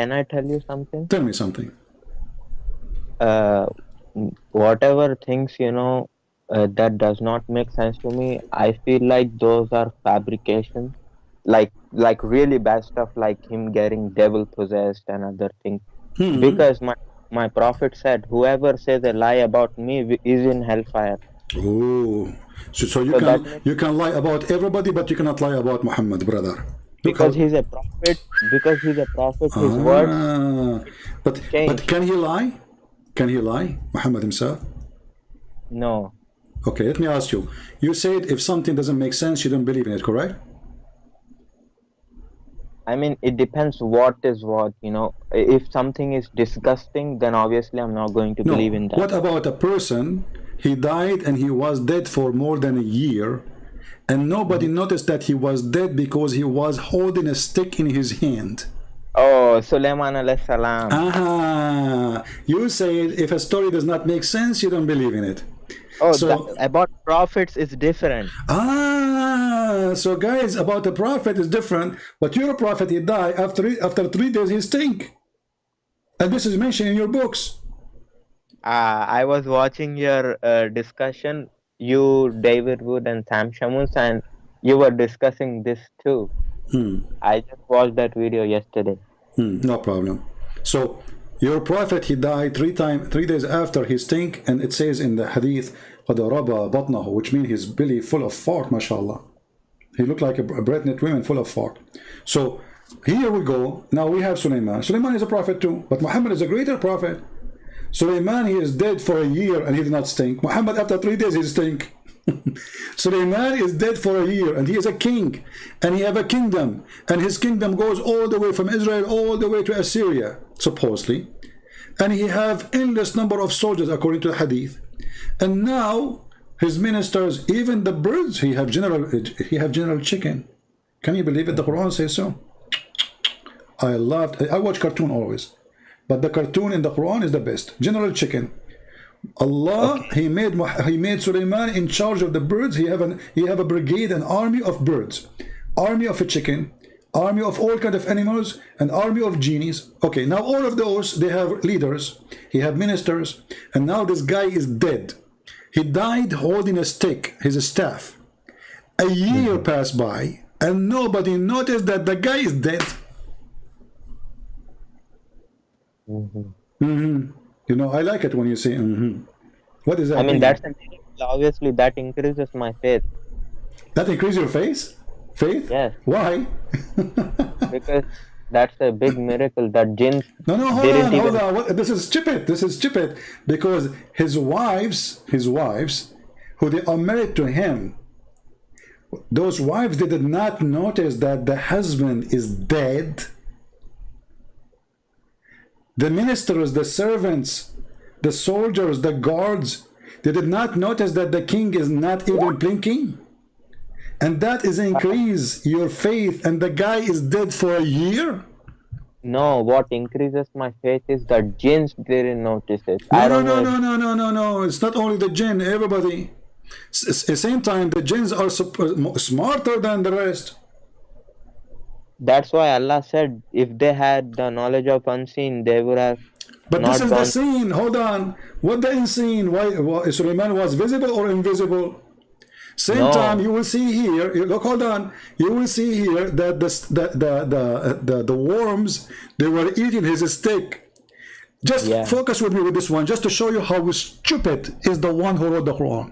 Can I tell you something? Tell me something. Uh, Whatever things, that does not make sense to me, I feel like those are fabrications. Like really bad stuff, like him getting devil possessed and other things. Because my prophet said, whoever says a lie about me is in hellfire. Oh, so So that means you can lie about everybody, but you cannot lie about Muhammad, brother. Look because how. he's a prophet, his words Ah, but change. can he lie? Can he lie, Muhammad himself? No, Okay, let me ask you. You said if something doesn't make sense, you don't believe in it, correct? I mean, it depends what is what, If something is disgusting, then obviously I'm not going to believe No. in that. What about a person? He died and he was dead for more than a year, and nobody Mhm. noticed that he was dead because he was holding a stick in his hand. Oh, Sulaiman alayhi salam. Ah, you said if a story does not make sense, you don't believe in it. Oh, that So, about prophets is different. so guys, about the prophet is different, but your prophet, he died after 3 days, he stink. And this is mentioned in your books. I was watching your discussion, you, David Wood, and Sam Shamus, and you were discussing this too. I just watched that video yesterday. No problem. So your prophet, he died 3 days after he stink, and it says in the hadith, قَدْ رَبَى بَطْنَهُ, which means his belly full of fart, mashallah. He looked like a pregnant woman full of fart. So here we go. Now we have Sulaiman. Sulaiman is a prophet too, but Muhammad is a greater prophet. Sulaiman, he is dead for a year and he did not stink. Muhammad, after 3 days, he stink. Sulaiman is dead for a year and he is a king and he have a kingdom, and his kingdom goes all the way from Israel all the way to Assyria, supposedly, and he have endless number of soldiers according to the hadith. And now his ministers, even the birds, he have general chicken. Can you believe it? The Quran says so. I watch cartoon always, but the cartoon in the Quran is the best. General chicken. Allah, Okay. he made Sulaiman in charge of the birds. He have a brigade, an army of birds, army of a chicken, army of all kind of animals, an army of genies. Okay, now all of those, they have leaders, he have ministers, and now this guy is dead. He died holding a stick, his staff. A year passed by and nobody noticed that the guy is dead. You know, I like it when you say What does I that mean, mean? that's a miracle. Obviously, that increases my faith. That increase your faith? Yes, Why? because that's a big miracle that jinns No, didn't hold even. on. This is stupid. This is stupid because his wives, who they are married to him, those wives, they did not notice that the husband is dead. The ministers, the servants, the soldiers, the guards, they did not notice that the king is not even blinking. And that is increase your faith, and the guy is dead for a year? No, what increases my faith is that jinns didn't notice it. No, I no, don't no, know if no, no, no, no, no. It's not only the jinn, everybody. At the same time, the jinns are smarter than the rest. that's why Allah said if they had the knowledge of unseen, they would have But this not is the gone. scene. Hold on. What the unseen? Why Suleiman was visible or invisible? Same time, No, you will see here. Look, hold on. You will see here that the worms, they were eating his steak. Just yeah. focus with me with this one, just to show you how stupid is the one who wrote the Quran.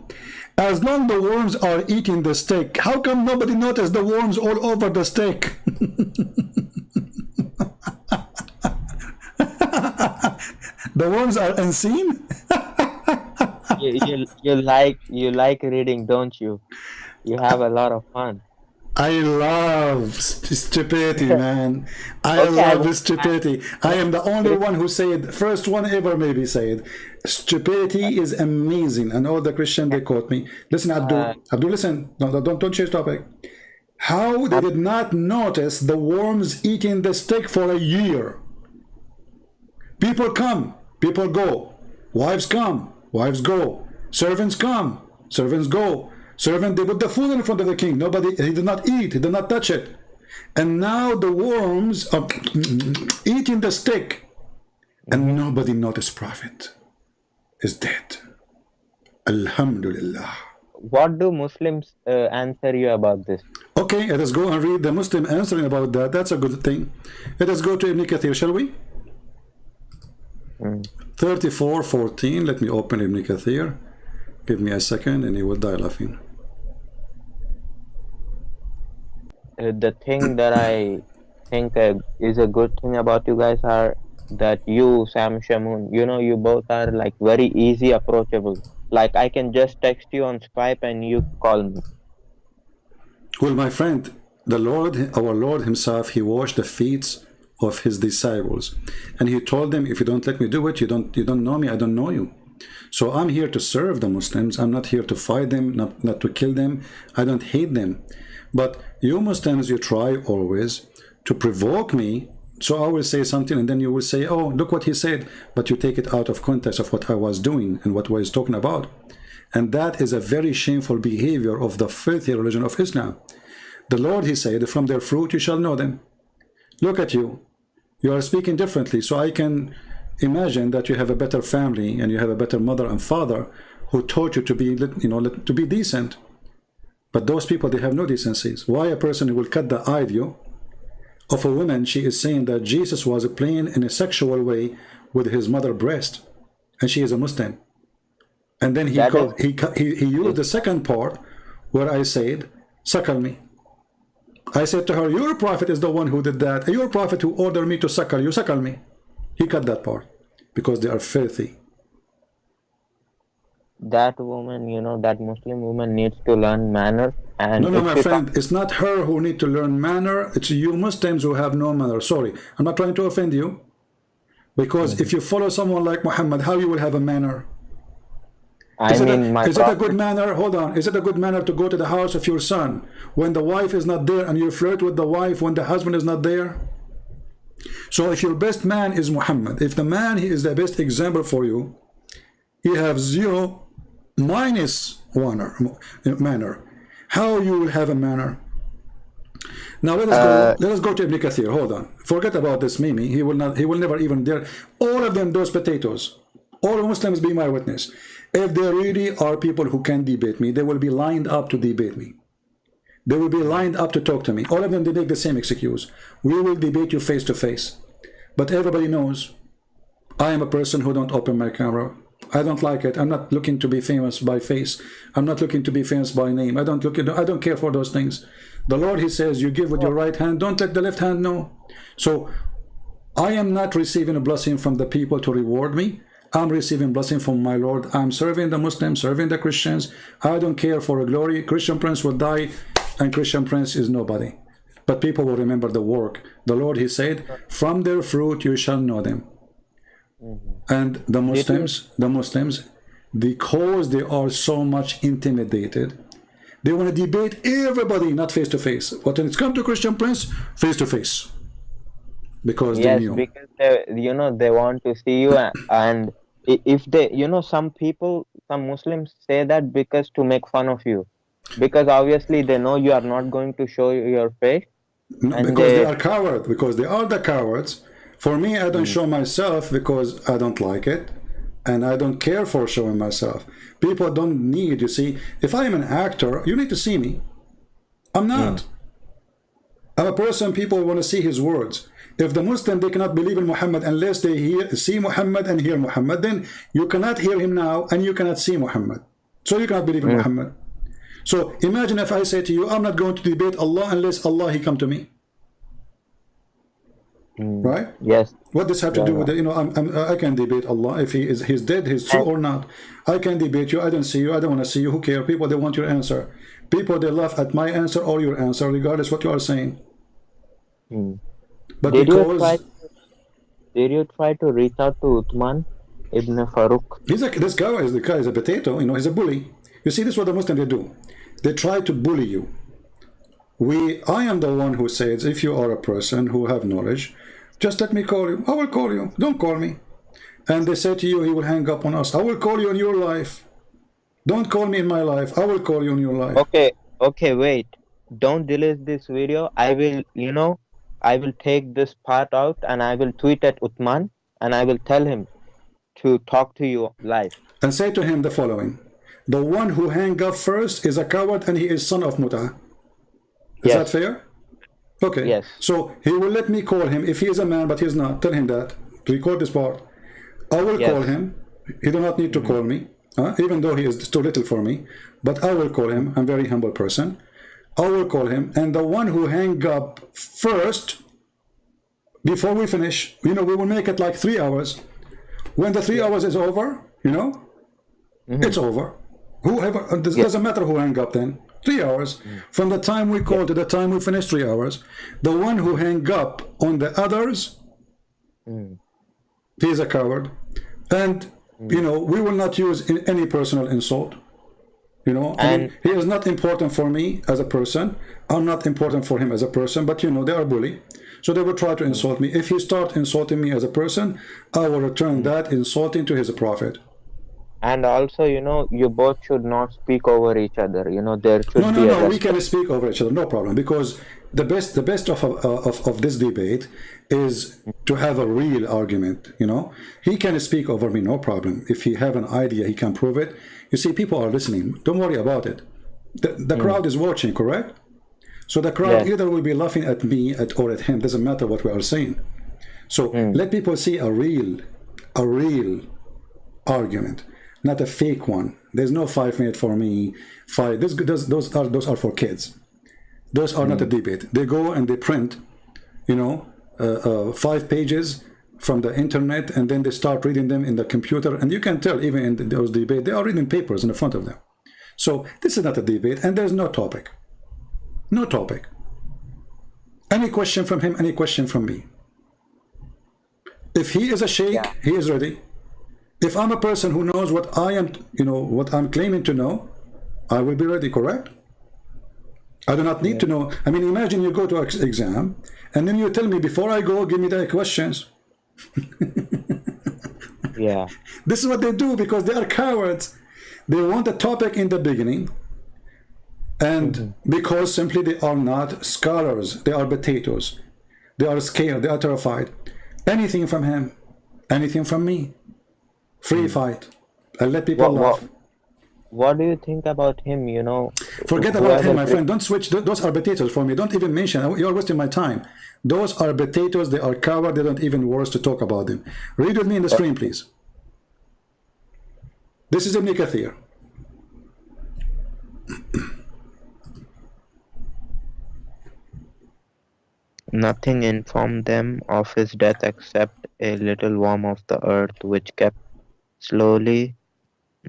As long the worms are eating the steak, how come nobody noticed the worms all over the steak? The worms are unseen? You like reading, don't you? You have a lot of fun. I love stupidity, man. I Okay, I love won't stupidity. I am the only one who said, first one ever maybe said, stupidity is amazing. And all the Christian, they quote me. Listen, uh, Abdul, listen. No, don't change topic. How they did not notice the worms eating the steak for a year? People come, people go. Wives come, wives go. Servants come, servants go. Servant, they put the food in front of the king. Nobody, he did not eat, he did not touch it. And now the worms are eating the stick. And nobody noticed Prophet is dead. Alhamdulillah. What do Muslims answer you about this? Okay, let us go and read the Muslim answering about that. That's a good thing. Let us go to Ibn Kathir, shall we? 34:14. Let me open Ibn Kathir. Give me a second and he will die laughing. The thing that I think is a good thing about you guys are that you, Sam Shamoon, you know, you both are like very easy approachable. Like I can just text you on Skype and you call me. Well, my friend, the Lord, our Lord himself, he washed the feet of his disciples. And he told them, if you don't let me do it, you don't know me, I don't know you. So I'm here to serve the Muslims. I'm not here to fight them, not to kill them. I don't hate them. But you Muslims, you try always to provoke me. So I will say something and then you will say, oh, look what he said. But you take it out of context of what I was doing and what I was talking about. And that is a very shameful behavior of the filthy religion of Islam. The Lord, he said, from their fruit you shall know them. Look at you. You are speaking differently. So I can imagine that you have a better family and you have a better mother and father who taught you to be, to be decent. But those people, they have no decencies. Why a person who will cut the idea of a woman, she is saying that Jesus was playing in a sexual way with his mother breast, and she is a Muslim. And then he used the second part where I said, suckle me. I said to her, your prophet is the one who did that. Your prophet who ordered me to suckle you, suckle me. He cut that part because they are filthy. That woman, you know, that Muslim woman needs to learn manners. And no, my friend, it's not her who need to learn manner. It's you Muslims who have no manner. Sorry, I'm not trying to offend you. Because if you follow someone like Muhammad, how you will have a manner? Is it a good manner? Hold on. Is it a good manner to go to the house of your son when the wife is not there and you flirt with the wife when the husband is not there? So if your best man is Muhammad, if the man he is the best example for you, you have 0 minus 1 manner. How you will have a manner? Now let us go to Ibn Kathir. Hold on. Forget about this Mimi. He will never even dare. All of them, those potatoes. All Muslims be my witness. If there really are people who can debate me, they will be lined up to debate me. They will be lined up to talk to me. All of them, they make the same excuse. We will debate you face to face. But everybody knows I am a person who don't open my camera. I don't like it. I'm not looking to be famous by face. I'm not looking to be famous by name. I don't care for those things. The Lord, he says, you give with your right hand, don't let the left hand know. So I am not receiving a blessing from the people to reward me. I'm receiving blessing from my Lord. I'm serving the Muslims, serving the Christians. I don't care for a glory. Christian prince will die and Christian prince is nobody. But people will remember the work. The Lord, he said, from their fruit you shall know them. And the Muslims, because they are so much intimidated, they want to debate everybody, not face to face. But when it's come to Christian prince, face to face, because they knew. Because they want to see you, and if they, some Muslims say that because to make fun of you, because obviously they know you are not going to show your face, and because they are cowards. Because they are the cowards. For me, I don't show myself because I don't like it. And I don't care for showing myself. People don't need, you see. If I am an actor, you need to see me. I'm not. I'm a person, people want to see his words. If the Muslim, they cannot believe in Muhammad unless they see Muhammad and hear Muhammad, then you cannot hear him now and you cannot see Muhammad. So you cannot believe in Muhammad. So imagine if I say to you, I'm not going to debate Allah unless Allah, he come to me. Right? Yes. What does have to do with it? I can debate Allah if he's dead, he's true or not. I can debate you. I don't see you. I don't want to see you. Who cares? People, they want your answer. People, they laugh at my answer or your answer, regardless what you are saying. But did you try to reach out to Uthman Ibn Farooq? This guy is a potato. He's a bully. You see, this is what the Muslims they do. They try to bully you. I am the one who says, if you are a person who have knowledge, just let me call you. I will call you. Don't call me. And they say to you, he will hang up on us. I will call you in your life. Don't call me in my life. I will call you in your life. Okay, wait. don't delete this video. I will, I will take this part out and I will tweet at Uthman and I will tell him to talk to you live. And say to him the following: the one who hang up first is a coward and he is son of Muta. Is that Yes, fair? Okay. yes, So he will let me call him. If he is a man but he's not, tell him that. Record this part. I will call yes. him. He do not need to Hmm. call me, even though he is too little for me. But I will call him. I'm a very humble person. I will call him. And the one who hang up first, before we finish, we will make it like 3 hours. When the three Yeah. hours is over, Hmm. it's over. Whoever, it Yeah. doesn't matter who hang up then. 3 hours. From the time we Yeah. call to the time we finish, 3 hours. The one who hang up on the others, Mm. he is a coward. And, Mm. we will not use any personal insult. I mean, And he is not important for me as a person. I'm not important for him as a person, but, they are bully. So they will try to mm, insult me. If he start insulting me as a person, I will return mm. that insulting to his prophet. And also, you both should not speak over each other. There No, should no, be a no. We can respect. speak over each other, no problem. Because the best of this debate is to have a real argument. He can speak over me, no problem. If he have an idea, he can prove it. You see, people are listening. Don't worry about it. The Mm. crowd is watching, correct? So the crowd Yes. either will be laughing at me or at him. Doesn't matter what we are saying. So Mm. let people see a real argument, not a fake one. There's no 5 minutes for me. Five. Those are for kids. Those are not a Mm. debate. They go and they print, 5 pages from the internet, and then they start reading them in the computer. And you can tell even in those debates, they are reading papers in the front of them. So this is not a debate, and there's no topic. No topic. Any question from him, any question from me. If he is a Yeah. sheikh, he is ready. If I'm a person who knows what I am, what I'm claiming to know, I will be ready, correct? I do not need Yeah. to know. I mean, imagine you go to an exam, and then you tell me, before I go, give me the questions. Yeah. This is what they do because they are cowards. They want a topic in the beginning, and Hmm. because simply they are not scholars, they are potatoes. They are scared, they are terrified. Anything from him, anything from me. Free Mm. fight. And let people What what laugh. what do you think about him? Forget about him, Whoever my friend. Don't switch. Those are potatoes for me. Don't even mention. You're wasting my time. Those are potatoes. They are coward. They don't even worth to talk about them. Read with me in the screen, please. This is Ibn Kathir. nothing informed them of his death except a little worm of the earth which kept slowly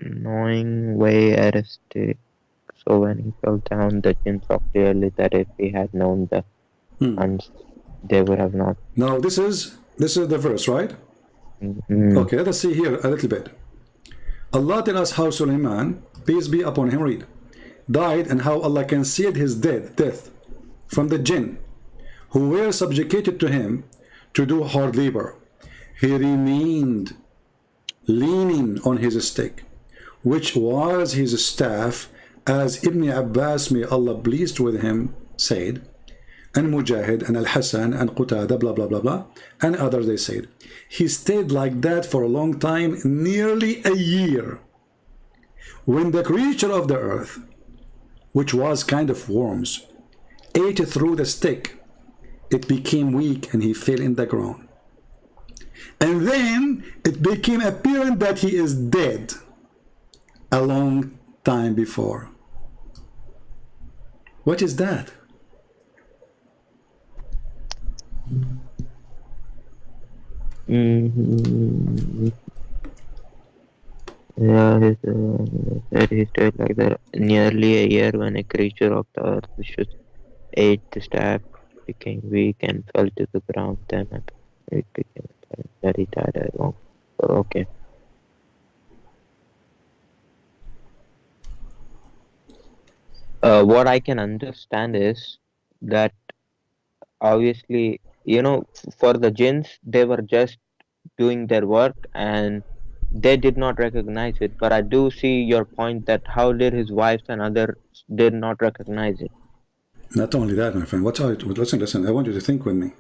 gnawing away at his stick. So when he fell down, the jinn saw clearly that if he had known the ants, they would have not. Now this is the verse, right? Mm, Okay, let us see here a little bit. Allah tell us how Sulaiman, peace be upon him, read, died, and how Allah concealed his death from the jinn who were subjugated to him to do hard labor. He remained leaning on his stick, which was his staff, as Ibn Abbas, may Allah pleased with him, said, and Mujahid and Al-Hasan and Qutada, blah blah blah blah, and others, they said. He stayed like that for a long time, nearly a year. When the creature of the earth, which was kind of worms, ate through the stick, it became weak and he fell in the ground. And then it became apparent that he is dead a long time before. What is that? mm, yeah, said he stayed like that nearly a year when a creature of the earth which ate the staff became weak and fell to the ground. Then it became apparent that he died along. Okay. What I can understand is that obviously, for the jinns, they were just doing their work and they did not recognize it. But I do see your point that how did his wives and others did not recognize it? Not only that, my friend. What's listen, listen. I want you to think with me.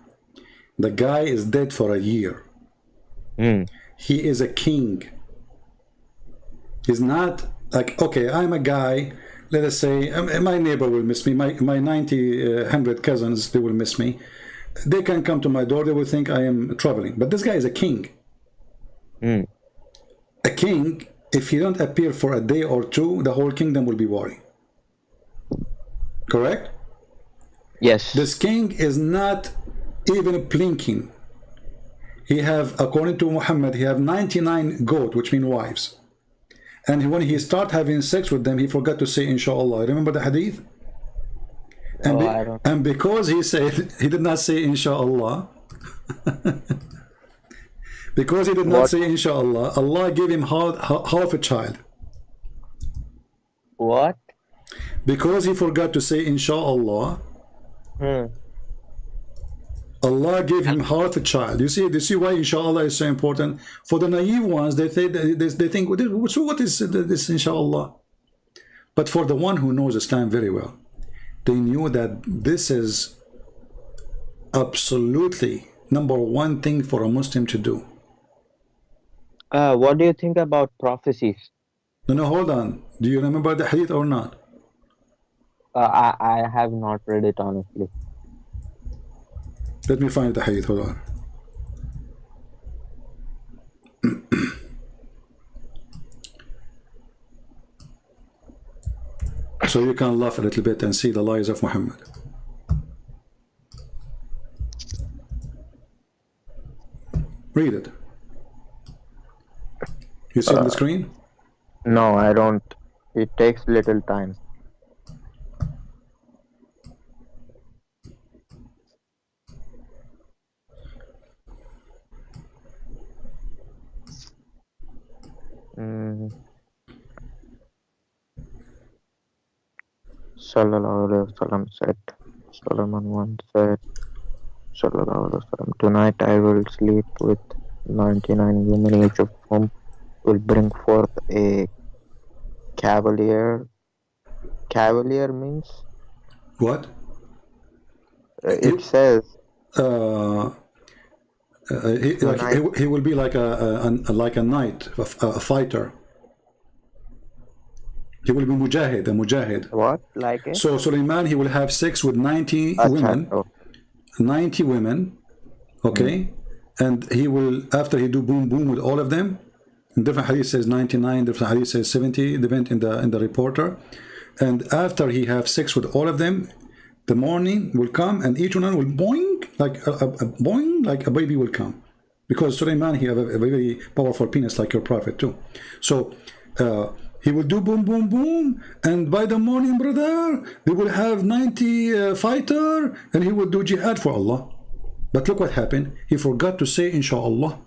The guy is dead for a year. He is a king. He's not like, okay, I'm a guy. Let us say my neighbor will miss me. My 100 cousins, they will miss me. They can come to my door. They will think I am traveling. But this guy is a king. A king, if he don't appear for a day or two, the whole kingdom will be worried. Correct? Yes. This king is not even blinking. He have, according to Muhammad, he have 99 goat, which mean wives. And when he start having sex with them, he forgot to say inshallah. Remember the hadith? And because he said, he did not say inshallah, because he did not say inshallah, Allah gave him half a child. What? Because he forgot to say inshallah, Allah gave him half a child. You see why inshallah is so important? For the naive ones, they think, so what is this inshallah? But for the one who knows Islam very well, they knew that this is absolutely number one thing for a Muslim to do. What do you think about prophecies? No, hold on. Do you remember the hadith or not? I have not read it, honestly. Let me find the hadith, hold on. So you can laugh a little bit and see the lies of Muhammad. Read it. You see on the screen? No, I don't. It takes little time. Sallallahu Alaihi Wasallam said, Solomon once said, Sallallahu Alaihi Wasallam, tonight I will sleep with 99 women, each of whom will bring forth a cavalier. Cavalier means? What? It says he will be like a knight, a fighter. He will be mujahid, a mujahid. What? Like it? So Suleiman, he will have sex with 90 women. 90 women, okay? And he will, after he do boom boom with all of them, in different hadith says 99, different hadith says 70, depend in the reporter. And after he have sex with all of them, the morning will come and each one will boing, like a baby will come. Because Suleiman, he have a very powerful penis like your prophet too. So he will do boom boom boom, and by the morning, brother, they will have 90 fighter, and he will do jihad for Allah. But look what happened. He forgot to say inshallah.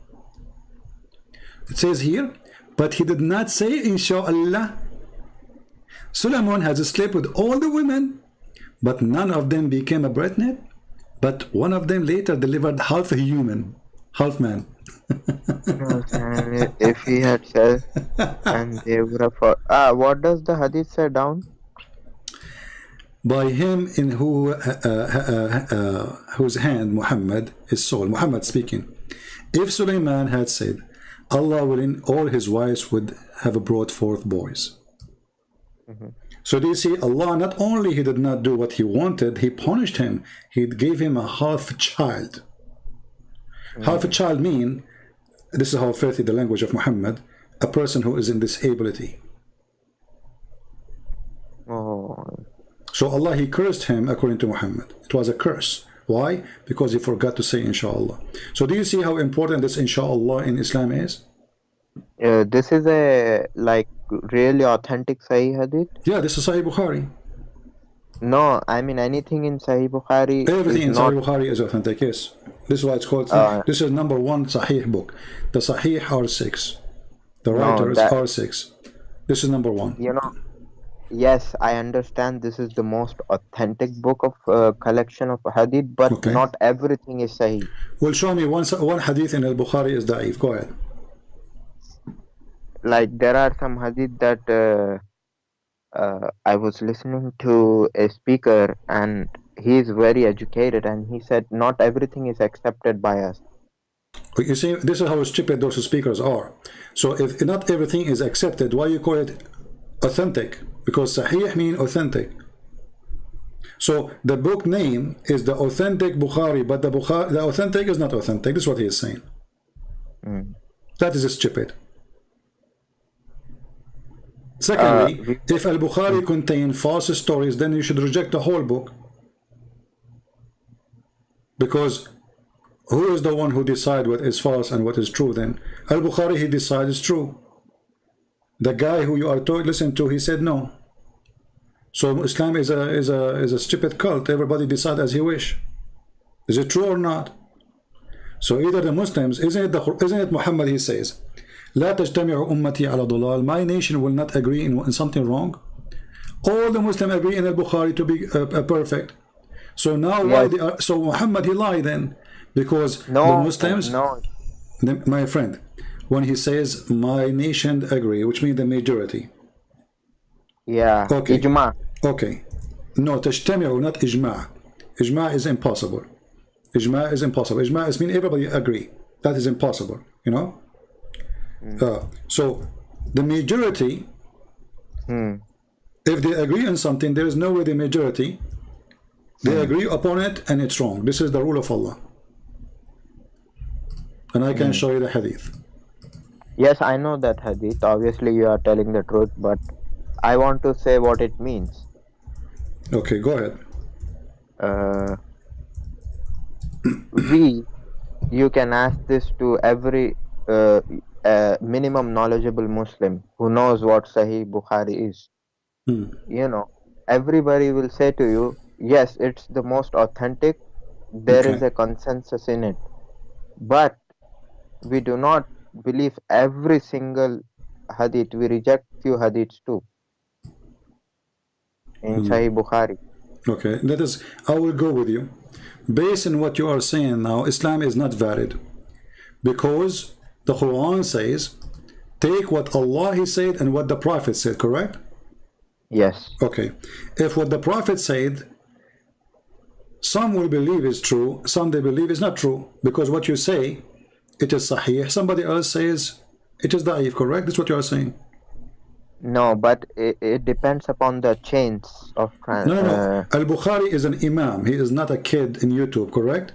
It says here, but he did not say inshallah. Solomon has slept with all the women, but none of them became a breastnet. But one of them later delivered half a human, half man. If he had said, and they would have what does the hadith say down? By him in whose hand Muhammad is soul. Muhammad speaking. If Suleiman had said, Allah willing, all his wives would have brought forth boys. So do you see, Allah not only he did not do what he wanted, he punished him. He gave him a half child. Half a child mean, this is how filthy the language of Muhammad, a person who is in disability. So Allah, he cursed him according to Muhammad. It was a curse. Why? Because he forgot to say inshallah. So do you see how important this inshallah in Islam is? This is a really authentic Sahih hadith? Yeah, this is Sahih Bukhari. No, I mean anything in Sahih Bukhari. Everything in Sahih Bukhari is authentic, yes. This is why it's called, this is number one Sahih book. The Sahih are 6. The writers are 6. This is number 1. You know, yes, I understand this is the most authentic book of collection of hadith, but not everything is Sahih. Well, show me one hadith in al-Bukhari is da'if. Go ahead. Like there are some hadith that I was listening to a speaker and he is very educated, and he said not everything is accepted by us. You see, this is how stupid those speakers are. So if not everything is accepted, why you call it authentic? Because Sahih means authentic. So the book name is the authentic Bukhari, but the authentic is not authentic. This is what he is saying. Mm. That is stupid. Secondly, We, if Al-Bukhari mm, contains false stories, then you should reject the whole book. Because who is the one who decides what is false and what is true then? Al-Bukhari, he decides it's true. The guy who you are to listen to, he said no. So Islam is a stupid cult. Everybody decide as he wish. Is it true or not? So either the Muslims, isn't it Muhammad, he says, لا تجتمع أمتي على ضلال, my nation will not agree in something wrong. All the Muslims agree in Al-Bukhari to be perfect. So now why yes, they are, so Muhammad he lied then, because the no, Muslims, no, my friend, when he says my nation agree, which means the majority. yeah, Okay, ijma, okay. No, تجتمع, not إجماع. إجماع is impossible. إجماع is impossible. إجماع is mean everybody agree. That is impossible, you know? So the majority, mm, if they agree on something, there is no way the majority, they mm, agree upon it and it's wrong. This is the rule of Allah. And I can mm. show you the hadith. Yes, I know that hadith. Obviously, you are telling the truth, but I want to say what it means. Okay, go ahead. Uh, we, you can ask this to every minimum knowledgeable Muslim who knows what Sahih Bukhari is. Hmm. You know, everybody will say to you, yes, it's the most authentic. There is Okay. a consensus in it, but we do not believe every single hadith. We reject few hadiths too in Sahih Bukhari. Okay, that is, I will go with you. Based on what you are saying now, Islam is not valid. Because the Quran says, take what Allah he said and what the Prophet said, correct? Yes. Okay. If what the Prophet said, some will believe is true, some they believe is not true. Because what you say, it is sahih. Somebody else says, it is da'if, correct? That's what you are saying. No, but it depends upon the chains of No, no, no. Al-Bukhari is an imam. He is not a kid in YouTube, correct?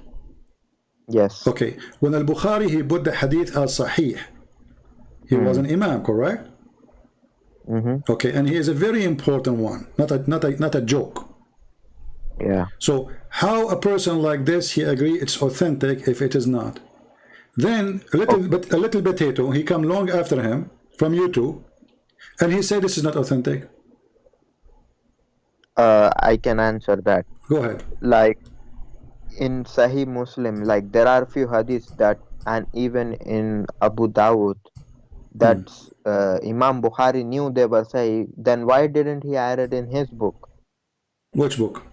yes. Okay. When Al-Bukhari, he put the hadith as sahih. He was Hmm. an imam, correct? Mm-hmm. Okay, and he is a very important one, not a joke. Yeah. So how a person like this he agree it's authentic if it is not? Then a little potato he come long after him from YouTube, and he said this is not authentic. I can answer that. Go ahead. Like in Sahih Muslim, like there are few hadiths that, and even in Abu Dawud, that Imam Bukhari knew they were Sahih. Then why didn't he add it in his book, Which book?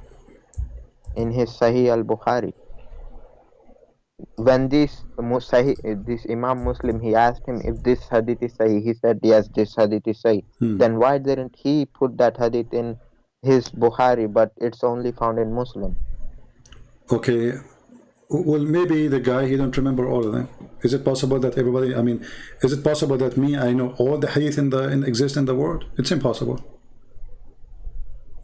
in his Sahih al-Bukhari? When this Imam Muslim, he asked him if this hadith is Sahih. He said yes, this hadith is Sahih. Then why didn't he put that hadith in his Bukhari, but it's only found in Muslim? Okay. Well, maybe the guy he don't remember all of them. Is it possible that everybody? I mean, is it possible that me I know all the hadith in exist in the world? It's impossible.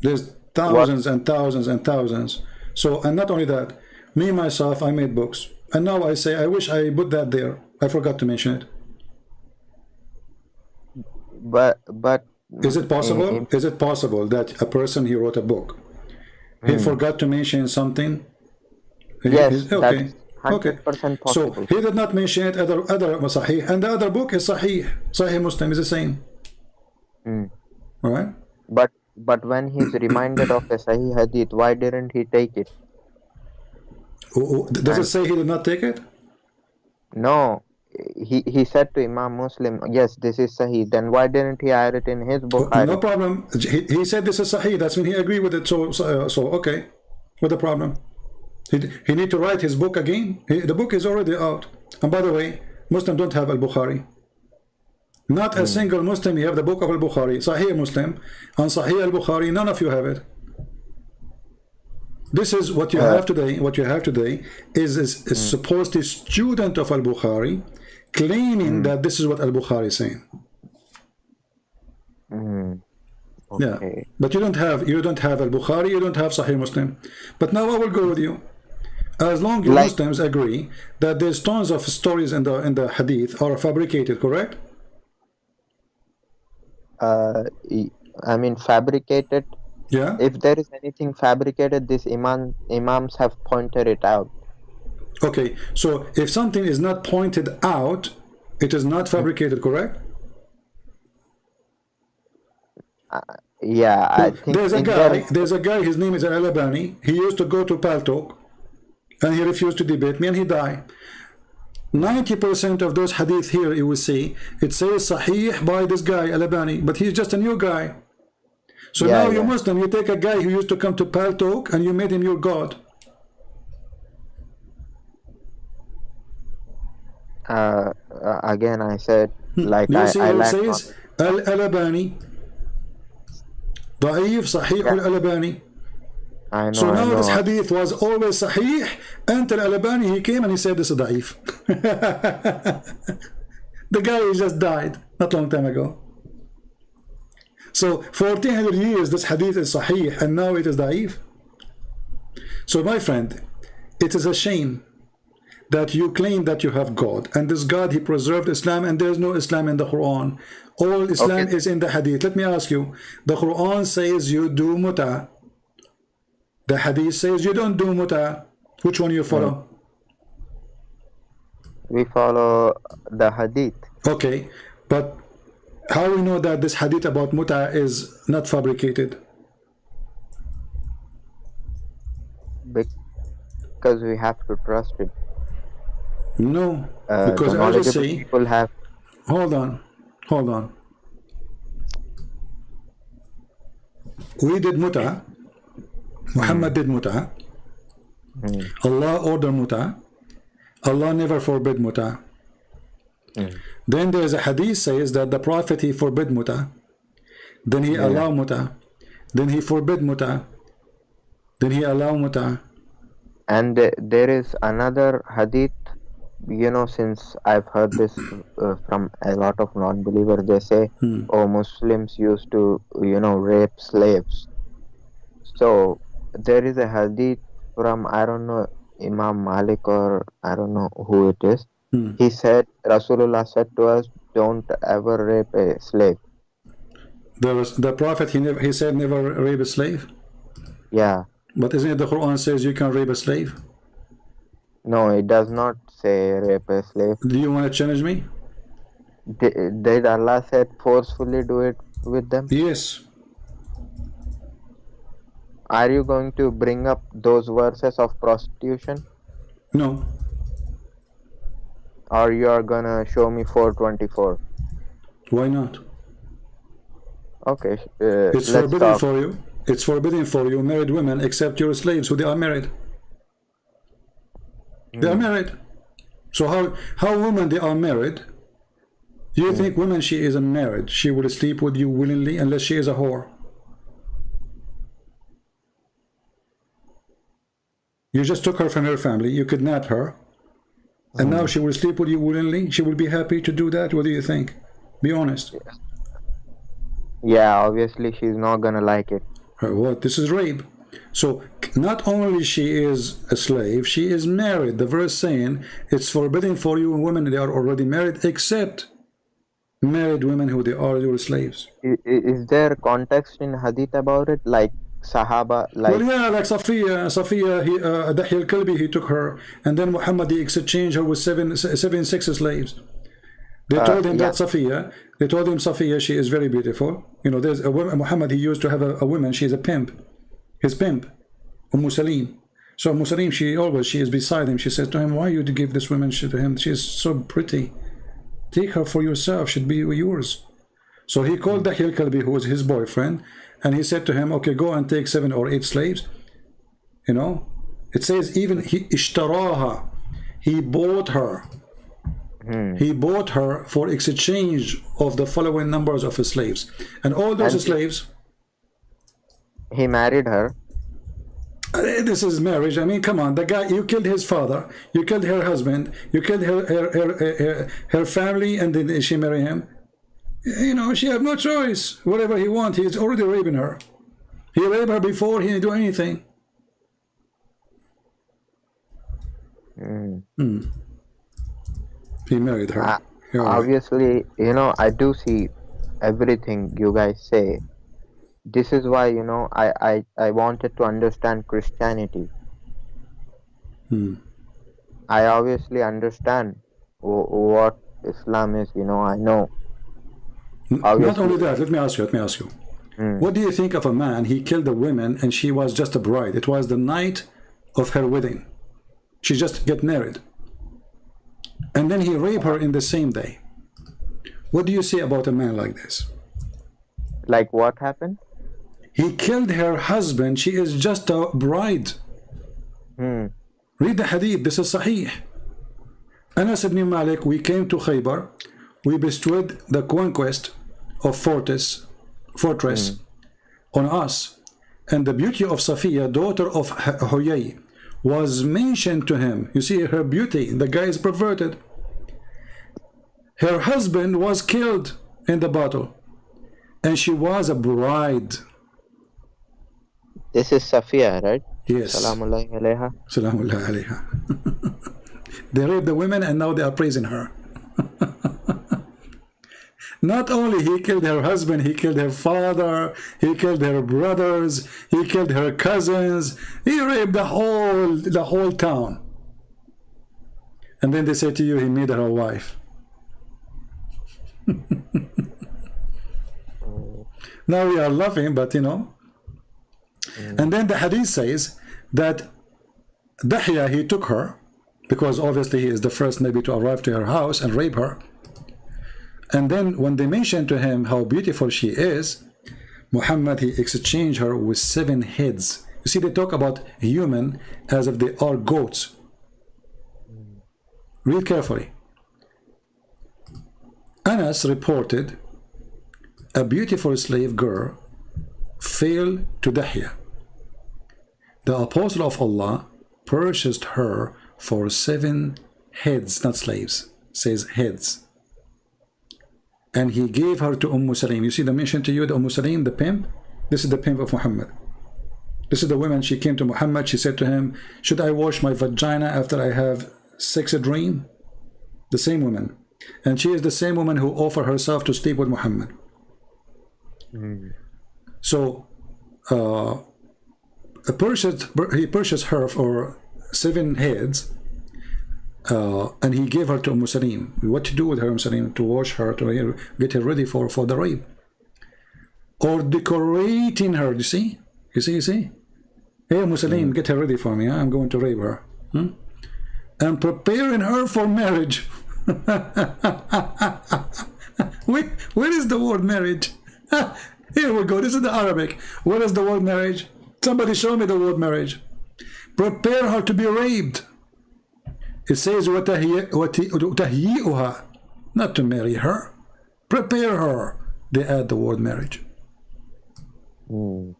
There's What? thousands and thousands and thousands. So, and not only that, me myself I made books, and now I say I wish I put that there. I forgot to mention it. But Is it possible? Is it possible that a person he wrote a book, he forgot to mention something? yes, Okay, that's okay. 100% So possible. he did not mention it. Other Sahih, and the other book is Sahih. Sahih Muslim is the same. All right. But when he's reminded of a Sahih hadith, why didn't he take it? Does it And say he did not take it? no, he said to Imam Muslim, yes, this is Sahih. Then why didn't he add it in his No Bukhari? problem. He said this is Sahih. That's when he agreed with it. So okay. What's the problem? He need to write his book again. The book is already out. And by the way, Muslims don't have Al-Bukhari. Not a single Muslim you have the book of Al-Bukhari. Sahih Muslim and Sahih Al-Bukhari, none of you have it. This is what you have today. What you have today is a supposed student of Al-Bukhari claiming that this is what Al-Bukhari is saying. Yeah, Okay. but you don't have Al-Bukhari, you don't have Sahih Muslim. But now I will go with you. As long as Like, Muslims agree that there's tons of stories in the hadith are fabricated, correct? I mean, fabricated. Yeah. If there is anything fabricated, these imams have pointed it out. Okay, so if something is not pointed out, it is not fabricated, correct? Yeah, I think There's a in guy, his name is Al-Albani. He used to go to Paltalk and he refused to debate me and he died. 90% of those hadith here, you will see, it says Sahih by this guy, Al-Albani, but he's just a new guy. So Yeah, now you're yeah. Muslim, you take a guy who used to come to Paltalk and you made him your God. Again, I said, like, You see I how it lack says knowledge. Al-Albani, Da'if, Sahih Yeah, Al-Albani. I So know, I now this know. hadith was always Sahih until Al-Albani, he came and he said this is Da'if. The guy just died not long time ago. So for 1400 years this hadith is Sahih and now it is Da'if. So my friend, it is a shame that you claim that you have God, and this God, he preserved Islam, and there's no Islam in the Quran. All Islam Okay. is in the hadith. Let me ask you, the Quran says you do muta, the hadith says you don't do muta. Which one you follow? We follow the hadith Okay, but how we know that this hadith about muta is not fabricated? because we have to trust it. No, because The as you knowledgeable see, people have. hold on. We did muta, Muhammad did muta, Allah ordered muta, Allah never forbid muta. Then there's a hadith says that the Prophet, he forbid muta, then he allow muta, then he forbid muta, then he allow muta. And there is another hadith, you know, since I've heard this from a lot of non-believers, they say, oh, Muslims used to, you know, rape slaves. So there is a hadith from, I don't know, Imam Malik or I don't know who it is. He said, Rasulullah said to us, don't ever rape a slave. There was the Prophet, he said never rape a slave. Yeah. But isn't it the Quran says you can rape a slave? No, it does not say rape a slave. Do you want to challenge me? Did Allah said forcefully do it with them? Yes. Are you going to bring up those verses of prostitution? No. Or you are gonna show me 424? Why not? Okay, It's let's forbidden talk. for you. It's forbidden for you married women except your slaves who they are married. They are married. So how women they are married? Do you think women she is married, she will sleep with you willingly unless she is a whore? You just took her from her family, you kidnapped her, and now she will sleep with you willingly? She will be happy to do that? What do you think? Be honest. Yeah, obviously she's not gonna like it. What? This is rape. So not only she is a slave, she is married. The verse saying it's forbidden for you women they are already married except married women who they are your slaves. Is there context in hadith about it, like Sahaba, like? Well, yeah, like Safiya, he Dahya al-Kalbi, he took her, and then Muhammad he exchanged her with seven sex slaves. They told him that Safiya, they told him Safiya, she is very beautiful. You know, there's a woman, Muhammad, he used to have a woman, she is a pimp, his pimp, Salim. So Salim, she is beside him. She says to him, why you to give this woman to him? She is so pretty. Take her for yourself, should be yours. So he called Dahya al-Kalbi, who was his boyfriend, and he said to him, okay, go and take 7 or 8 slaves. You know, it says even he ishtaraha, he bought her. He bought her for exchange of the following numbers of his slaves. And all those slaves, he married her. this is marriage. I mean, come on, the guy, you killed his father, you killed her husband, you killed her family, and then she marry him. You know, she have no choice. Whatever he wants, he's already raping her. He raped her before he didn't do anything. He married her. You're right. Obviously, you know, I do see everything you guys say. This is why, you know, I wanted to understand Christianity. I obviously understand what Islam is, you know, I know. Not only that, let me ask you. What do you think of a man, he killed a woman and she was just a bride. It was the night of her wedding. She just get married. And then he raped her in the same day. What do you say about a man like this? Like what happened? He killed her husband. She is just a bride. Read the hadith. This is Sahih. Anas ibn Malik, we came to Khaybar. We bestowed the conquest of fortress on us. And the beauty of Safiya, daughter of Huyay, was mentioned to him. You see her beauty. The guy is perverted. Her husband was killed in the battle. And she was a bride. This is Safiya, right? Yes. Salamullahi alayha. Salamullahi alayha. They raped the women and now they are praising her. Not only he killed her husband, he killed her father, he killed her brothers, he killed her cousins, he raped the whole town. And then they say to you, he made her a wife. Now we are laughing, but you know. And then the hadith says that Dahya, he took her, because obviously he is the first maybe to arrive to her house and rape her. And then when they mentioned to him how beautiful she is, Muhammad, he exchanged her with 7 heads. You see, they talk about human as if they are goats. Read carefully. Anas reported a beautiful slave girl fell to Dahya. The apostle of Allah purchased her for 7 heads, not slaves, says heads. And he gave her to Salim. You see the mention to you, the Salim, the pimp? This is the pimp of Muhammad. This is the woman, she came to Muhammad, she said to him, should I wash my vagina after I have sex dream? The same woman. And she is the same woman who offered herself to sleep with Muhammad. So, he purchased her for 7 heads. And he gave her to Salim. What to do with her, Salim? To wash her, to get her ready for the rape. Or decorating her, you see? You see? Hey, Salim, get her ready for me. I'm going to rape her. And preparing her for marriage. Where is the word marriage? Here we go. This is the Arabic. Where is the word marriage? Somebody show me the word marriage. Prepare her to be raped. It says وَتَهْيِئُهَا, not to marry her. Prepare her. They add the word marriage. You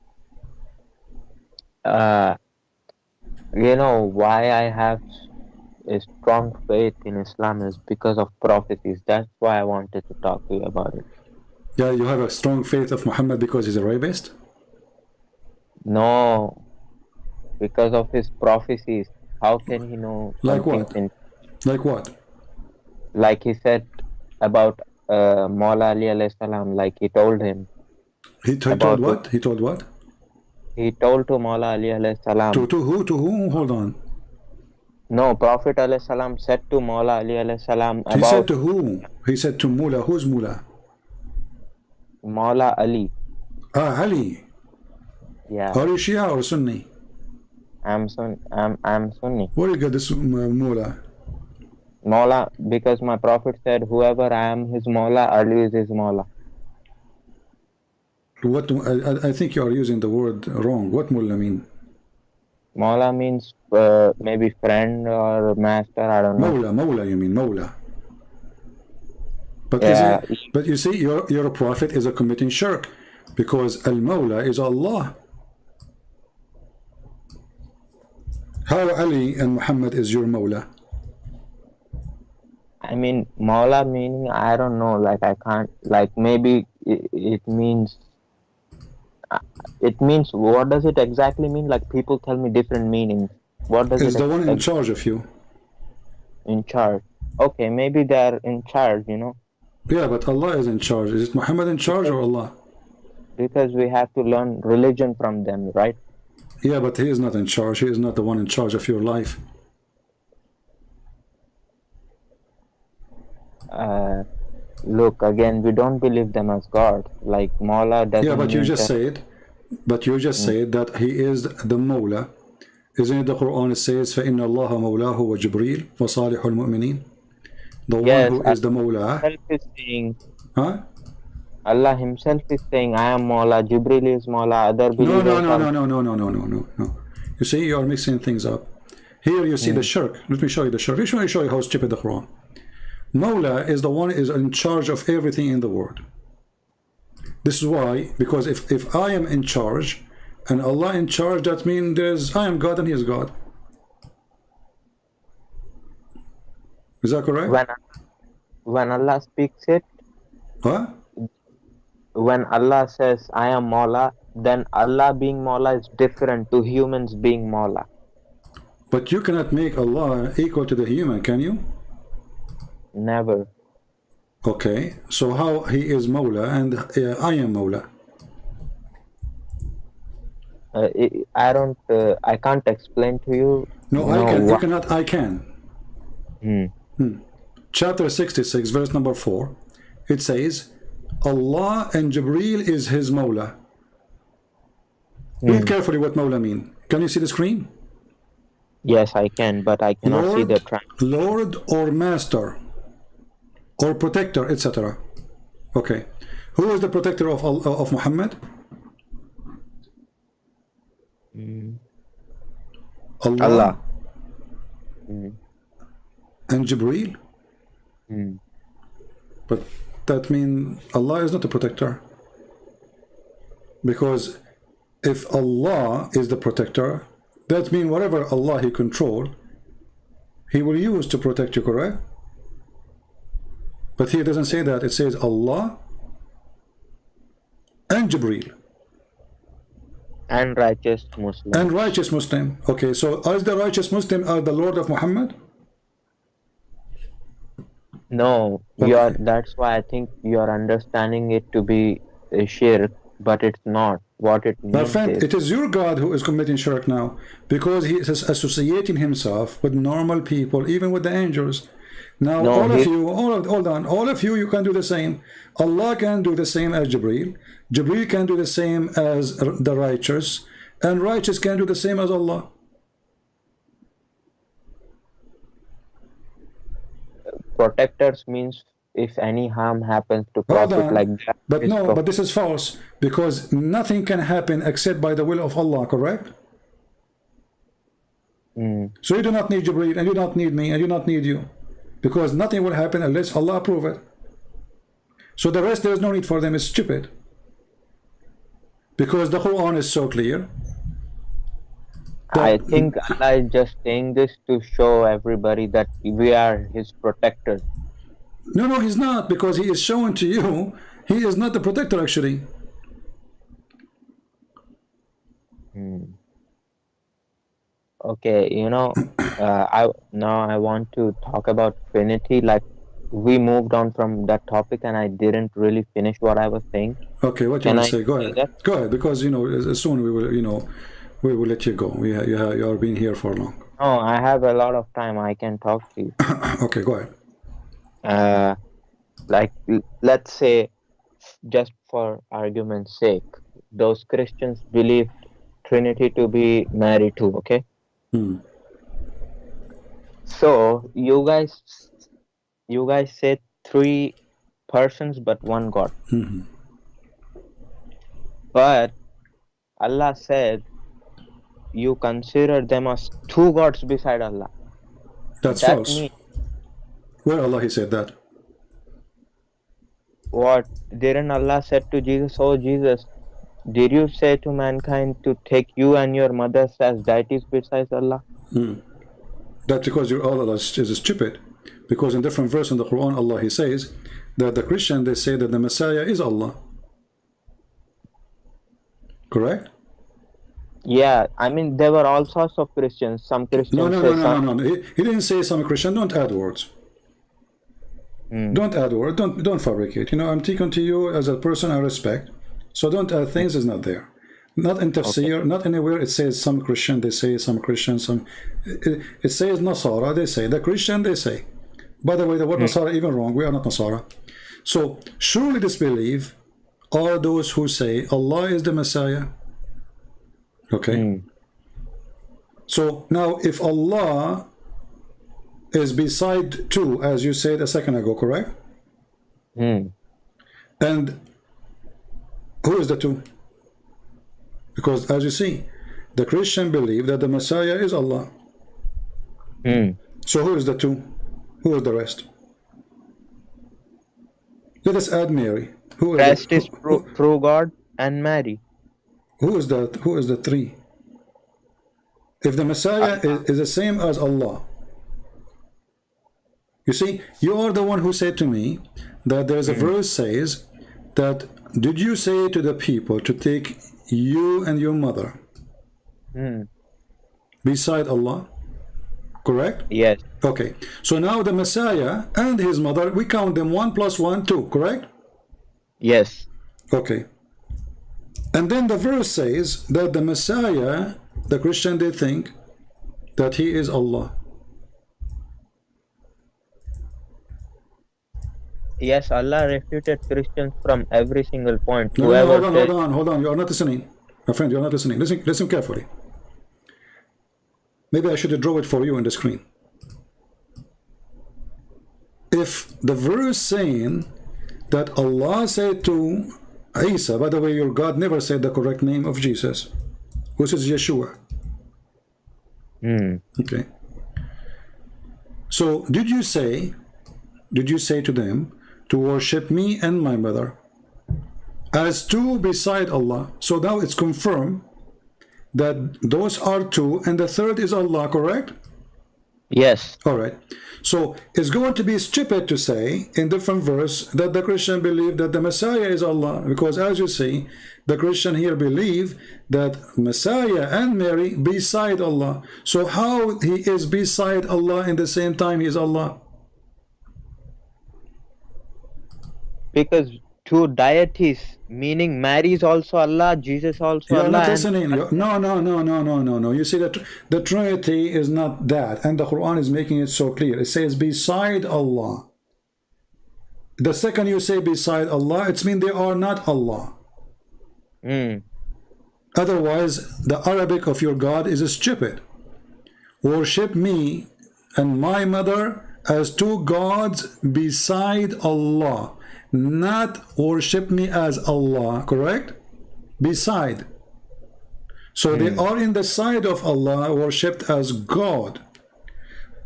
know why I have a strong faith in Islam is because of prophecies. That's why I wanted to talk to you about it. Yeah, you have a strong faith of Muhammad because he's a rapist? No, because of his prophecies. How can he know? Like what? Like what? Like he said about Mawla Ali alayhi salam, like he told him. He told what? He told what? He told to Mawla Ali alayhi salam. To who? To whom? Hold on. No, Prophet alayhi salam said to Mawla Ali alayhi salam about... He said to whom? He said to Mula. Who's Mula? Mawla Ali. Ah, Ali. Yeah. Are you Shia or Sunni? I'm Sunni. Where do you get this Mawla? Mawla, because my Prophet said, whoever I am his Mawla, Ali is his Mawla. What? I think you are using the word wrong. What Mullah mean? Mawla means maybe friend or master, I don't know. Mawla, you mean Mawla. But, yeah. But you see, your Prophet is a committing shirk, because Al-Mawla is Allah. How Ali and Muhammad is your Mawla? I mean, Maula meaning, I don't know, like I can't, like maybe it means, what does it exactly mean? Like people tell me different meanings. What does Is it the one in charge of you. in charge? Okay, maybe they're in charge, Yeah, but Allah is in charge. Is it Muhammad in charge because, or Allah? because we have to learn religion from them, right? Yeah, but he is not in charge. He is not the one in charge of your life. Uh, Look, again, we don't believe them as God. Like Maula Yeah, doesn't but you mean just that. said, Mm, that he is the Mawla. Isn't it the Quran says, فَإِنَّ اللَّهَ مَوْلَاهُ وَجِبْرِيلُ وَصَالِحُ الْمُؤْمِنِينَ? The one Yes, who is the Mawla. Himself is saying, Huh? Allah Himself is saying, I am Maula, Jibril is Maula, other No, no, believers no, are. no, no, no, no, no, no, no, no. You see, you are mixing things up. Here you see the Mm, shirk. Let me show you the shirk. Let me show you how stupid the Quran. Mawla is the one who is in charge of everything in the world. This is why, because if I am in charge and Allah in charge, that means there's I am God and He is God. Is that correct? when when Allah speaks it, Huh? when Allah says, I am Maula, then Allah being Maula is different to humans being Maula. But you cannot make Allah equal to the human, can you? Never. Okay, so how He is Mawla and I am Mawla? I can't explain to you, No, I can. You what. cannot. I can. Hmm. Chapter 66, verse number 4. It says, Allah and Jibreel is His Mawla. Read Hmm. carefully what Mawla mean. Can you see the screen? Yes, I can, but I cannot see the Lord, translation. Lord or Master or Protector, etc. Okay. Who is the protector of Muhammad? Hmm. Allah Allah. Hmm. and Jibreel? Hmm. But that means Allah is not a protector. Because if Allah is the protector, that means whatever Allah He control, He will use to protect you, correct? But here it doesn't say that. It says Allah and Jibreel And righteous Muslims. and righteous Muslim. Okay, so is the righteous Muslim are the Lord of Muhammad? No, Okay. that's why I think you're understanding it to be a shirk, but it's not. What it My means friend, is, it is your God who is committing shirk now because he is associating himself with normal people, even with the angels. Now, no, all of you, hold on, all of you, you can do the same. Allah can do the same as Jibreel. Jibreel can do the same as the righteous, and righteous can do the same as Allah. protectors means if any harm happens to Hold Prophet, like on, that but is no, but this is false because nothing can happen except by the will of Allah. Correct? Mm, So you do not need Jibreel, and you don't need me, and you don't need you, because nothing will happen unless Allah approve it. So the rest, there is no need for them. It's stupid. Because the Quran is so clear I that think Allah is just saying this to show everybody that we are His protectors. no, no, He's not, because He is showing to you He is not the protector actually. Mm. Okay, I want to talk about Trinity. Like we moved on from that topic, and I didn't really finish what I was saying. Okay, what you Can want I to say? Go say ahead. that? Go ahead, because soon we will we will let you go. You are being here for long. No, I have a lot of time. I can talk to you. Okay, go ahead. Uh, like let's say, just for argument's sake, those Christians believed Trinity to be Mary too. Okay, Hmm. so you guys say three persons but one God, but Allah said you consider them as two gods beside Allah. That's That false. means Where Allah He said that? what? Didn't Allah said to Jesus, "Oh Jesus, did you say to mankind to take you and your mothers as deities besides Allah?" That's because your Allah is stupid. Because in different verse in the Quran, Allah He says that the Christian, they say that the Messiah is Allah. Correct? Yeah, I mean there were all sorts of Christians. Some No, Christians no, say no, no, some. no, no. He didn't say some Christian. Don't add words. Don't add words. Don't fabricate. You know, I'm speaking to you as a person I respect. So don't add things is not there. Not in Okay. tafsir, not anywhere it says some Christian, they say some Christian, some it says Nasara, they say. The Christian, they say. By the way, the word Nasara even wrong. We are not Nasara. So surely disbelief are those who say Allah is the Messiah. Okay. So now if Allah is beside two, as you said a second ago, correct? And who is the two? Because as you see, the Christian believe that the Messiah is Allah. So who is the two? Who is the rest? Let us add Mary. Who is Christ the is true God and Mary. who is that? Who is the three? If the Messiah is the same as Allah, you see, you are the one who said to me that there's a verse says that did you say to the people to take you and your mother beside Allah? Correct? Yes. Okay. So now the Messiah and his mother, we count them 1 + 1, 2, correct? Yes. Okay. And then the verse says that the Messiah, the Christian, they think that he is Allah. Yes, Allah refuted Christians from every single point. No, no, no, Whoever hold on, says, hold on, hold on. You are not listening. My friend, you are not listening. Listen carefully. Maybe I should draw it for you on the screen. If the verse saying that Allah said to Isa, by the way, your God never said the correct name of Jesus, which is Yeshua. Okay. So did you say to them to worship me and my mother as two beside Allah? So now it's confirmed that those are two and the third is Allah, correct? yes, All right. So it's going to be stupid to say in different verse that the Christian believe that the Messiah is Allah, because as you see, the Christian here believe that Messiah and Mary beside Allah. So how he is beside Allah in the same time he is Allah? because two deities, meaning Mary is also Allah, Jesus also You are not Allah, and listening. No, no, no, no, no, no, no. You see that the Trinity is not that, and the Quran is making it so clear. It says beside Allah. The second you say beside Allah, it means they are not Allah. Otherwise, the Arabic of your God is stupid. Worship me and my mother as two gods beside Allah. Not worship me as Allah, correct? Beside. So they are in the side of Allah, worshipped as God.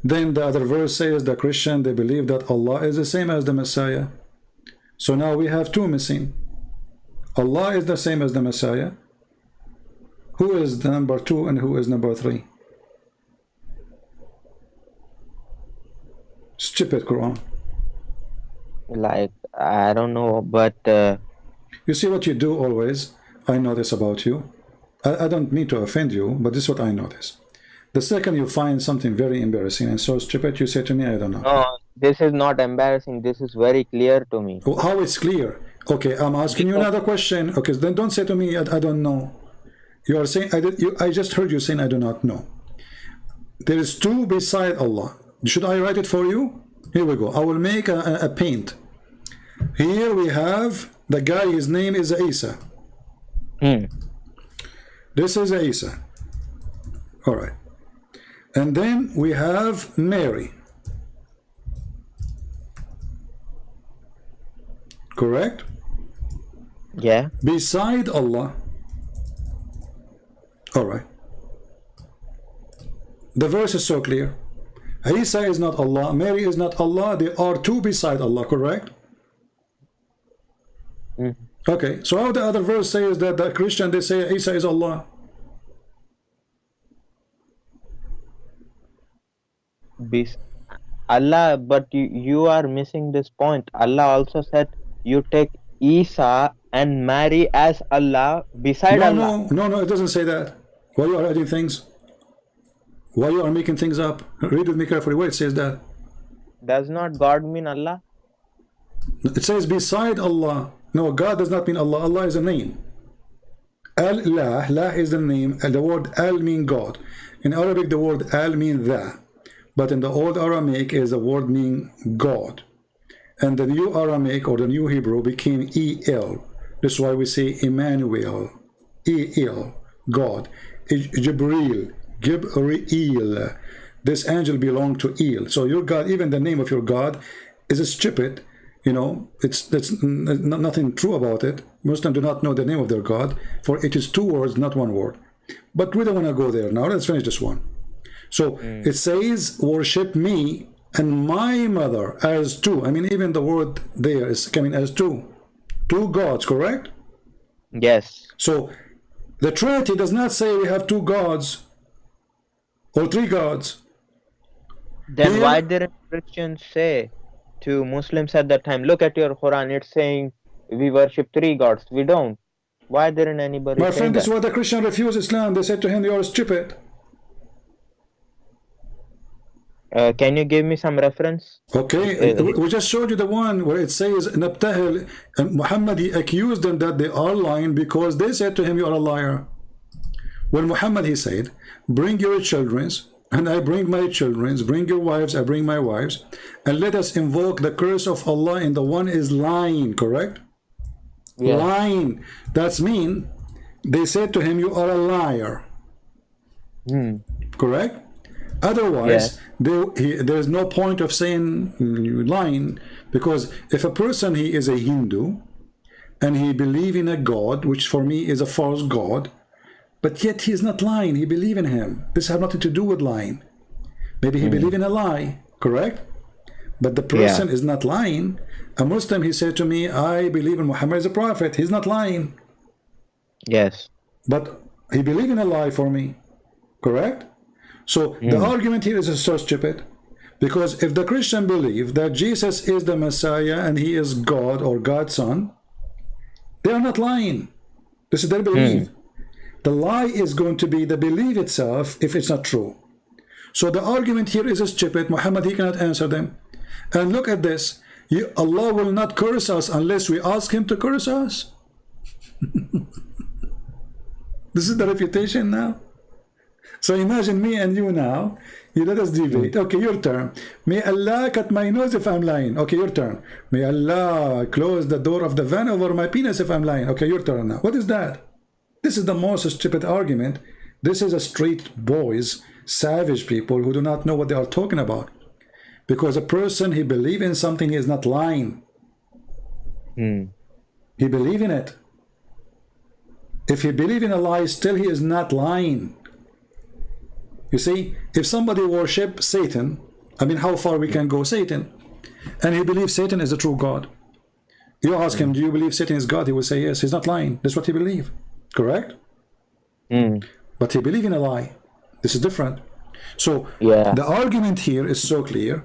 Then the other verse says the Christian, they believe that Allah is the same as the Messiah. So now we have two missing. Allah is the same as the Messiah. Who is the number two and who is number three? Stupid Quran. like I don't know, but You see what you do always? I notice about you. I don't mean to offend you, but this is what I notice. The second you find something very embarrassing and so stupid, you say to me, I don't know. no, this is not embarrassing. This is very clear to me. Oh, how it's clear? Okay, I'm asking you Because another question. Okay, then don't say to me, I don't know. You are saying, I just heard you saying, I do not know. There is two beside Allah. Should I write it for you? Here we go. I will make a paint. Here we have the guy, his name is Isa. This is Isa. All right. And then we have Mary. Correct? yeah, Beside Allah. All right. The verse is so clear. Isa is not Allah. Mary is not Allah. They are two beside Allah. Correct? Okay. So how the other verse says that the Christian, they say Isa is Allah? Bes Allah, but you are missing this point. Allah also said you take Isa and marry as Allah beside No, Allah. no, no, no, it doesn't say that. Why you are adding things? Why you are making things up? Read with me carefully where it says that. Does not God mean Allah? It says beside Allah. No, God does not mean Allah. Allah is a name. Al-lah, lah is the name, and the word al mean God. In Arabic, the word al mean the. But in the old Aramaic is the word mean God. And the new Aramaic or the new Hebrew became El. That's why we say Emmanuel. El, God. Jibril, Gibreel. This angel belonged to El. So your God, even the name of your God is stupid. You know, that's nothing true about it. Muslims do not know the name of their God, for it is two words, not one word. But we don't want to go there now. Let's finish this one. So it says, worship me and my mother as two. I mean, even the word there is coming as two. Two gods, correct? Yes. So the Trinity does not say we have two gods or three gods. Then why Here, didn't Christians say to Muslims at that time, look at your Quran, it's saying we worship three gods. We don't. Why didn't anybody my say friend, this is that? why the Christian refused Islam. They said to him, you are stupid. Can you give me some reference? Okay, we just showed you the one where it says Nabtahil, and Muhammad, he accused them that they are lying because they said to him, you are a liar. When Muhammad, he said, bring your children, and I bring my children, bring your wives, I bring my wives, and let us invoke the curse of Allah, and the one is lying, correct? Yes. Lying. That's mean they said to him, you are a liar. Correct? Otherwise, Yes. there's no point of saying you're lying, because if a person, he is a Hindu and he believe in a God, which for me is a false God, but yet he is not lying, he believe in him. This has nothing to do with lying. Maybe he believe in a lie, correct? But the person Yeah. is not lying. A Muslim, he said to me, I believe in Muhammad as a prophet. He's not lying, Yes. but he believe in a lie for me, correct? So the argument here is so stupid, because if the Christian believe that Jesus is the Messiah and he is God or God's son, they are not lying. This is their belief. The lie is going to be the belief itself if it's not true. So the argument here is stupid. Muhammad, he cannot answer them. And look at this. Allah will not curse us unless we ask him to curse us. This is the refutation now. So imagine me and you now. You let us debate. Okay, your turn. May Allah cut my nose if I'm lying. Okay, your turn. May Allah close the door of the van over my penis if I'm lying. Okay, your turn now. What is that? This is the most stupid argument. This is a street boys, savage people who do not know what they are talking about. Because a person, he believe in something, he is not lying. He believe in it. If he believe in a lie, still he is not lying. You see, if somebody worship Satan, I mean, how far we can go Satan, and he believes Satan is the true God. You ask him, do you believe Satan is God? He will say yes. He's not lying. That's what he believe. Correct? But he believe in a lie. This is different. So Yeah. the argument here is so clear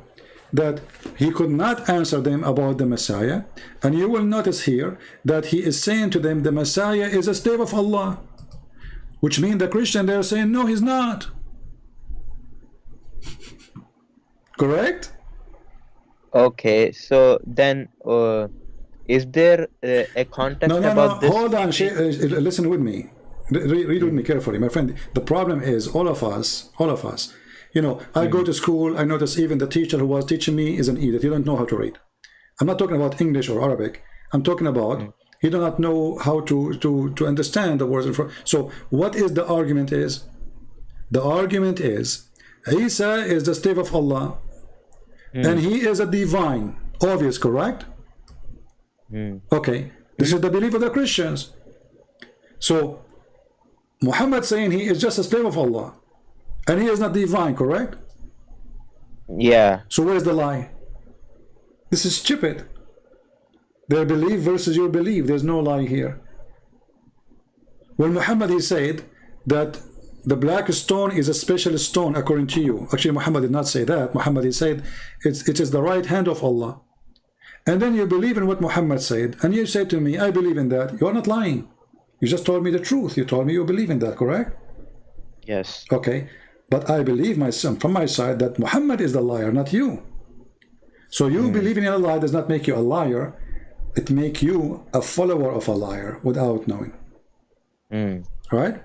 that he could not answer them about the Messiah. And you will notice here that he is saying to them the Messiah is a slave of Allah, which means the Christian, they are saying no, he's not. Correct? Okay. So then, is there a context No, about this? hold on. Listen with me. Read with me carefully, my friend. The problem is all of us, you know, I go to school, I notice even the teacher who was teaching me is an idiot. He don't know how to read. I'm not talking about English or Arabic. I'm talking about he do not know how to understand the words in front. So what is the argument is? The argument is Isa is the slave of Allah and he is a divine. Obvious, correct? Okay. This is the belief of the Christians. So Muhammad saying he is just a slave of Allah and he is not divine, correct? Yeah. So where's the lie? This is stupid. Their belief versus your belief. There's no lie here. When Muhammad, he said that the black stone is a special stone according to you. Actually, Muhammad did not say that. Muhammad, he said it is the right hand of Allah. And then you believe in what Muhammad said, and you say to me, I believe in that. You're not lying. You just told me the truth. You told me you believe in that, correct? Yes. Okay. But I believe from my side that Muhammad is the liar, not you. So you believing in a lie does not make you a liar. It makes you a follower of a liar without knowing. Right?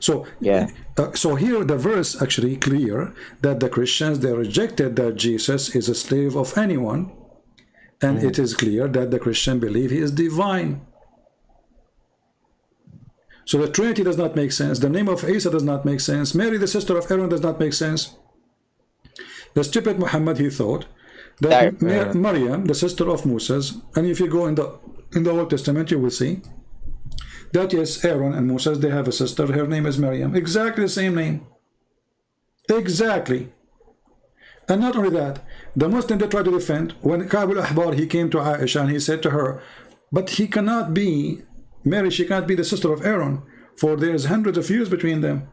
So, Yeah. So here the verse actually clear that the Christians, they rejected that Jesus is a slave of anyone. And it is clear that the Christian believe he is divine. So the Trinity does not make sense. The name of Isa does not make sense. Mary, the sister of Aaron, does not make sense. The stupid Muhammad, he thought that Maryam, the sister of Moses, and if you go in the Old Testament, you will see that yes, Aaron and Moses, they have a sister. Her name is Maryam. Exactly the same name. Exactly. And not only that, the Muslim, they try to defend. When Ka'b al-Ahbar, he came to Aisha and he said to her, but he cannot be, Mary, she cannot be the sister of Aaron, for there is hundreds of years between them.